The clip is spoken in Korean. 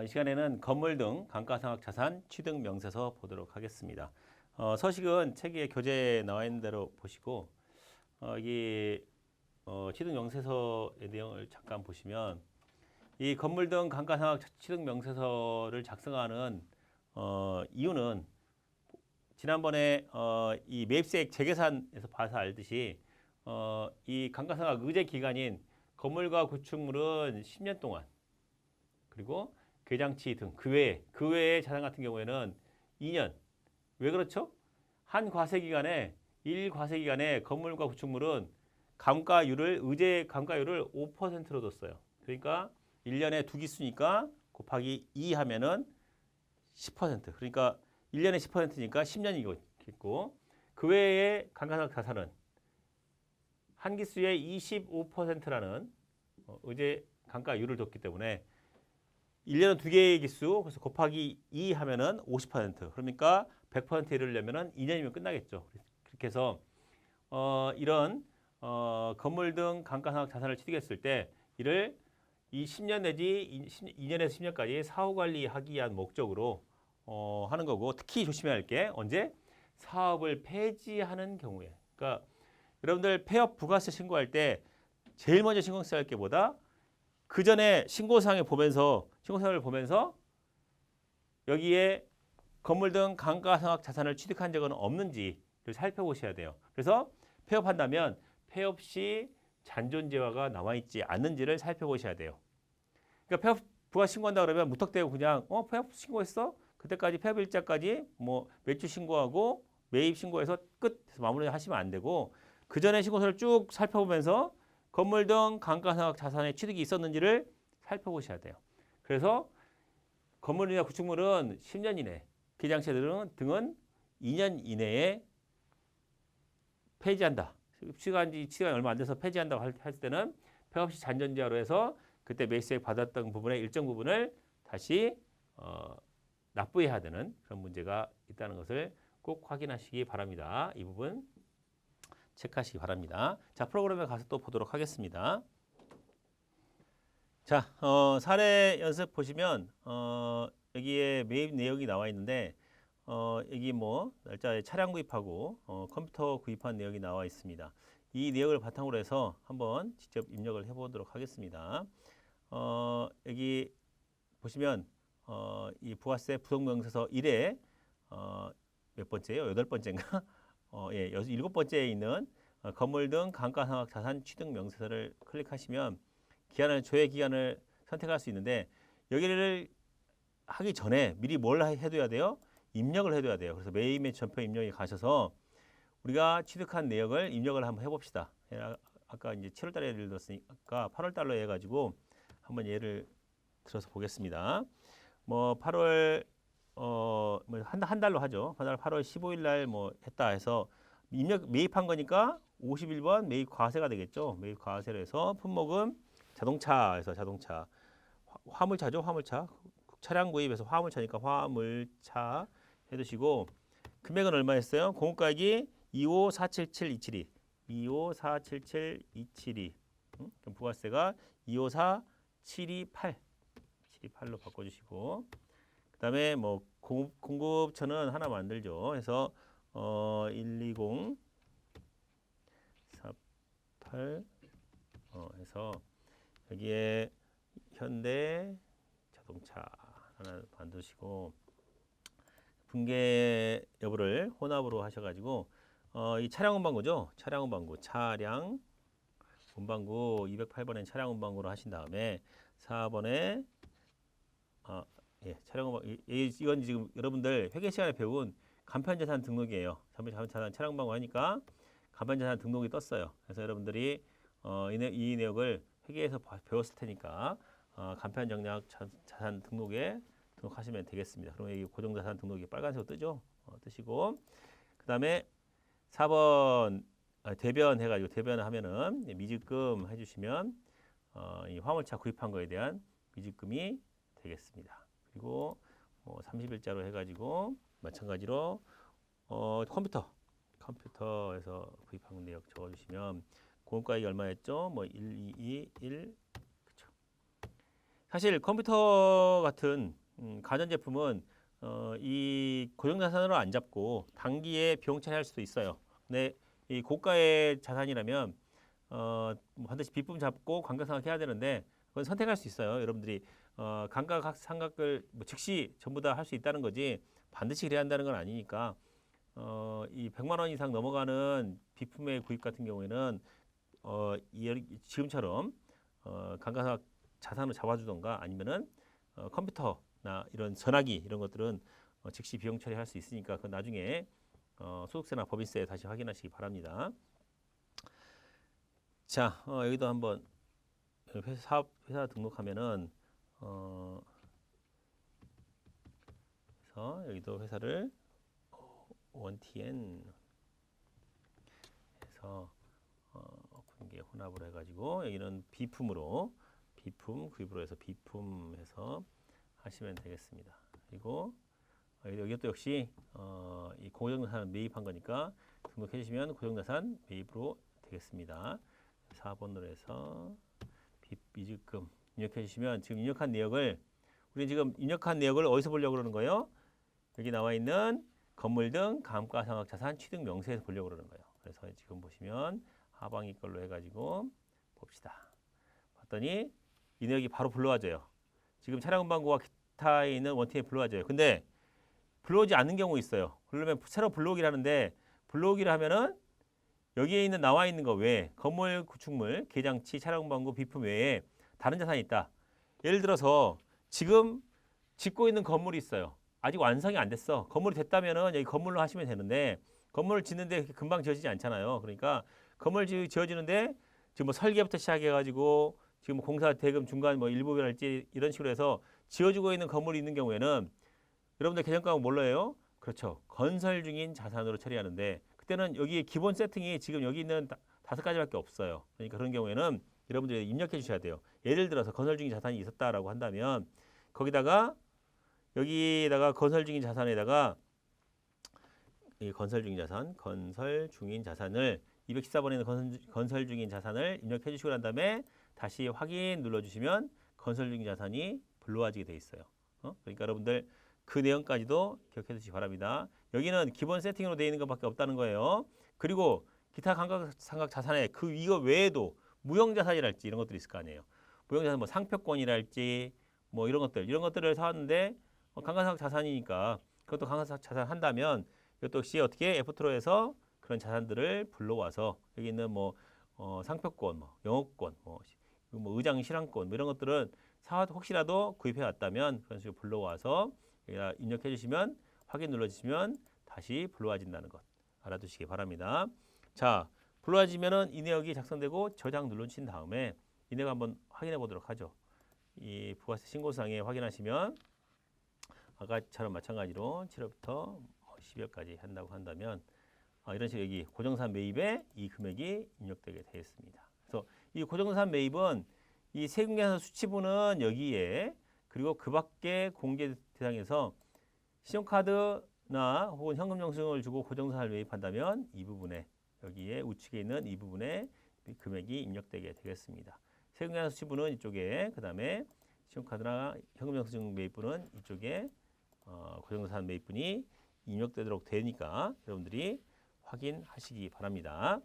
이 시간에는 건물 등 감가상각 자산 취득 명세서 보도록 하겠습니다. 서식은 책에 교재에 나와 있는 대로 보시고 이 취득 명세서의 내용을 잠깐 보시면 이 건물 등 감가상각 취득 명세서를 작성하는 이유는 지난번에 이 매입세액 재계산에서 봐서 알듯이 이 감가상각 의제 기간인 건물과 구축물은 10년 동안 그리고 괴장치 등 그 외의 자산 같은 경우에는 2년. 왜 그렇죠? 한 과세기간에 1과세기간에 건물과 구축물은 의제 감가율을 5%로 뒀어요. 그러니까 1년에 두 기수니까 곱하기 2 하면은 10%. 그러니까 1년에 10%니까 10년이겠고 그 외에 감가상각 자산은 한 기수에 25%라는 의제 감가율을 뒀기 때문에 1년은 두 개의 기수, 그래서 곱하기 2 하면은 50%. 그러니까 100% 이르려면은 2년이면 끝나겠죠. 그렇게 해서 이런 건물 등 감가상각 자산을 취득했을 때 이를 이 10년 내지 2년에서 10년까지 사후 관리하기 위한 목적으로 하는 거고, 특히 조심해야 할 게 언제 사업을 폐지하는 경우에. 그러니까 여러분들 폐업 부가세 신고할 때 제일 먼저 신고해야 할 게 뭐다? 그 전에 신고사항을 보면서 여기에 건물 등 감가상각 자산을 취득한 적은 없는지를 살펴보셔야 돼요. 그래서 폐업한다면 폐업 시 잔존재화가 나와 있지 않는지를 살펴보셔야 돼요. 그러니까 폐업 부가 신고한다 그러면 무턱대고 그냥 폐업 신고했어? 그때까지 폐업 일자까지 뭐 매출 신고하고 매입 신고해서 끝 해서 마무리하시면 안 되고, 그 전에 신고서를 쭉 살펴보면서 건물 등 감가상각 자산의 취득이 있었는지를 살펴보셔야 돼요. 그래서 건물이나 구축물은 10년 이내, 비장체 등은 2년 이내에 폐지한다. 시간이 얼마 안 돼서 폐지한다고 할 때는 폐업 시 잔존재화로 해서 그때 매입세액 받았던 부분의 일정 부분을 다시 납부해야 되는 그런 문제가 있다는 것을 꼭 확인하시기 바랍니다. 이 부분 체크하시기 바랍니다. 자, 프로그램에 가서 또 보도록 하겠습니다. 자, 사례 연습 보시면 여기에 매입 내역이 나와 있는데 여기 뭐 날짜에 차량 구입하고 컴퓨터 구입한 내역이 나와 있습니다. 이 내역을 바탕으로 해서 한번 직접 입력을 해보도록 하겠습니다. 여기 보시면 이 부가세 부속명세서 1에 몇 번째예요? 8번째인가? 예, 7번째에 있는 건물 등 감가상각 자산 취득 명세서를 클릭하시면 조회 기간을 선택할 수 있는데, 여기를 하기 전에 미리 뭘 해둬야 돼요? 입력을 해둬야 돼요. 그래서 매입 및 전표 입력에 가셔서 우리가 취득한 내역을 입력을 한번 해봅시다. 아까 이제 7월달에 예를 들었으니까 8월달로 해가지고 한번 예를 들어서 보겠습니다. 뭐 8월 한 달로 하죠. 한 달 8월 15일 날 뭐 했다 해서 매입한 거니까 51번 매입 과세가 되겠죠. 매입 과세로 해서 품목은 자동차에서 자동차, 화물차죠. 화물차. 차량 구입해서 화물차니까 화물차 해두시고, 금액은 얼마였어요? 공급가액이 25477,272. 25477,272. 그럼 부가세가 254,728. 728로 바꿔주시고, 그 다음에 뭐 공급처는 하나 만들죠. 해서 120 48 해서 여기에 현대 자동차 하나 만드시고, 분계 여부를 혼합으로 하셔가지고 이 차량 운반구죠. 차량 운반구 208번엔 차량 운반구로 하신 다음에 4번에 차량 운반, 이건 지금 여러분들 회계 시간에 배운 간편자산 등록이에요. 간편자산 차량 운반구 하니까 간편자산 등록이 떴어요. 그래서 여러분들이 이 내역을 회계에서 배웠을 테니까 간편정략 자산 등록에 등록하시면 되겠습니다. 그러면 이 고정자산 등록이 빨간색으로 뜨죠. 뜨시고, 그 다음에 4번 대변 해가지고 대변하면은 미지금 해주시면 이 화물차 구입한 거에 대한 미지금이 되겠습니다. 그리고 30일자로 해가지고 마찬가지로 컴퓨터에서 구입한 내역 적어주시면 공급가액이 얼마였죠? 뭐 122, 1 그쵸? 사실 컴퓨터 같은 가전제품은 이 고정자산으로 안 잡고 단기에 비용 처리할 수도 있어요. 근데 이 고가의 자산이라면 뭐 반드시 빗품 잡고 감가상각 해야 되는데 그건 선택할 수 있어요. 여러분들이 감가상각을 뭐 즉시 전부 다 할 수 있다는 거지 반드시 그래야 한다는 건 아니니까 이 100만 원 이상 넘어가는 비품의 구입 같은 경우에는 지금처럼 감가상각 자산을 잡아주던가 아니면은 컴퓨터나 이런 전화기 이런 것들은 즉시 비용 처리할 수 있으니까 그 나중에 소득세나 법인세 다시 확인하시기 바랍니다. 자, 여기도 한번 회사 등록하면은 그래서 여기도 회사를 원TN 해서 공개 혼합을 해가지고 여기는 비품으로 비품 구입으로 해서 비품해서 하시면 되겠습니다. 그리고 여기도 역시 이 고정자산 매입한 거니까 등록해 주시면 고정자산 매입으로 되겠습니다. 4번으로 해서 이직금 입력해 주시면 지금 입력한 내역을 우리 지금 입력한 내역을 어디서 보려고 그러는 거예요? 여기 나와 있는 건물 등 감가상각자산 취득 명세에서 보려고 그러는 거예요. 그래서 지금 보시면 하방위 걸로 해가지고 봅시다. 봤더니 이 내역이 바로 불러와져요. 지금 차량운반고가 기타에 있는 원팀에 불러와져요. 근데 불러오지 않는 경우 있어요. 그러면 새로 불러오기를 하는데 불러오기를 하면은 여기에 있는 나와 있는 거 외에 건물, 구축물, 계장치, 차량운반고, 비품 외에 다른 자산이 있다. 예를 들어서 지금 짓고 있는 건물이 있어요. 아직 완성이 안 됐어. 건물이 됐다면은 여기 건물로 하시면 되는데 건물을 짓는데 금방 지어지지 않잖아요. 그러니까 건물 지어지는데 지금 뭐 설계부터 시작해가지고 지금 뭐 공사 대금 중간 뭐 일부분할지 이런 식으로 해서 지어지고 있는 건물이 있는 경우에는 여러분들 계정가액 뭘로 해요? 그렇죠. 건설 중인 자산으로 처리하는데 그때는 여기 기본 세팅이 지금 여기 있는 5가지밖에 없어요. 그러니까 그런 경우에는 여러분들이 입력해 주셔야 돼요. 예를 들어서 건설 중인 자산이 있었다라고 한다면 거기다가 여기다가 건설 중인 자산에다가 이 건설 중인 자산을 214번에 있는 건설 중인 자산을 입력해 주시고 난 다음에 다시 확인 눌러주시면 건설 중인 자산이 불러와지게 돼 있어요. 그러니까 여러분들 그 내용까지도 기억해 두시기 바랍니다. 여기는 기본 세팅으로 되어 있는 것밖에 없다는 거예요. 그리고 기타 감가상각 자산에 그 이거 외에도 무형자산이랄지 이런 것들이 있을 거 아니에요. 무형자산 뭐 상표권이랄지 뭐 이런 것들을 사왔는데 감가상각 자산이니까 그것도 감가상각 자산 한다면 이것도 역시 어떻게 F2로해서 그런 자산들을 불러와서 여기 있는 뭐 상표권, 뭐 영업권, 뭐 의장 실황권 뭐 이런 것들은 혹시라도 구입해 왔다면 그런 식으로 불러와서 여기다 입력해 주시면 확인 눌러주시면 다시 불러와진다는 것 알아두시기 바랍니다. 자, 불러와지면은 이 내역이 작성되고 저장 눌러주신 다음에 이 내역 한번 확인해 보도록 하죠. 이 부가세 신고상에 확인하시면 아까처럼 마찬가지로 7월부터 12월까지 한다고 한다면 이런 식으로 여기 고정자산 매입에 이 금액이 입력되게 되어 있습니다. 그래서 이 고정자산 매입은 이 세금계산 수치부는 여기에 그리고 그 밖에 공개 대상에서 신용카드나 혹은 현금 영수증을 주고 고정자산을 매입한다면 이 부분에 여기에 우측에 있는 이 부분에 금액이 입력되게 되겠습니다. 세금계산 수치부는 이쪽에 그 다음에 신용카드나 현금 영수증 매입부는 이쪽에 고정자산 매입분이 입력되도록 되니까 여러분들이 확인하시기 바랍니다.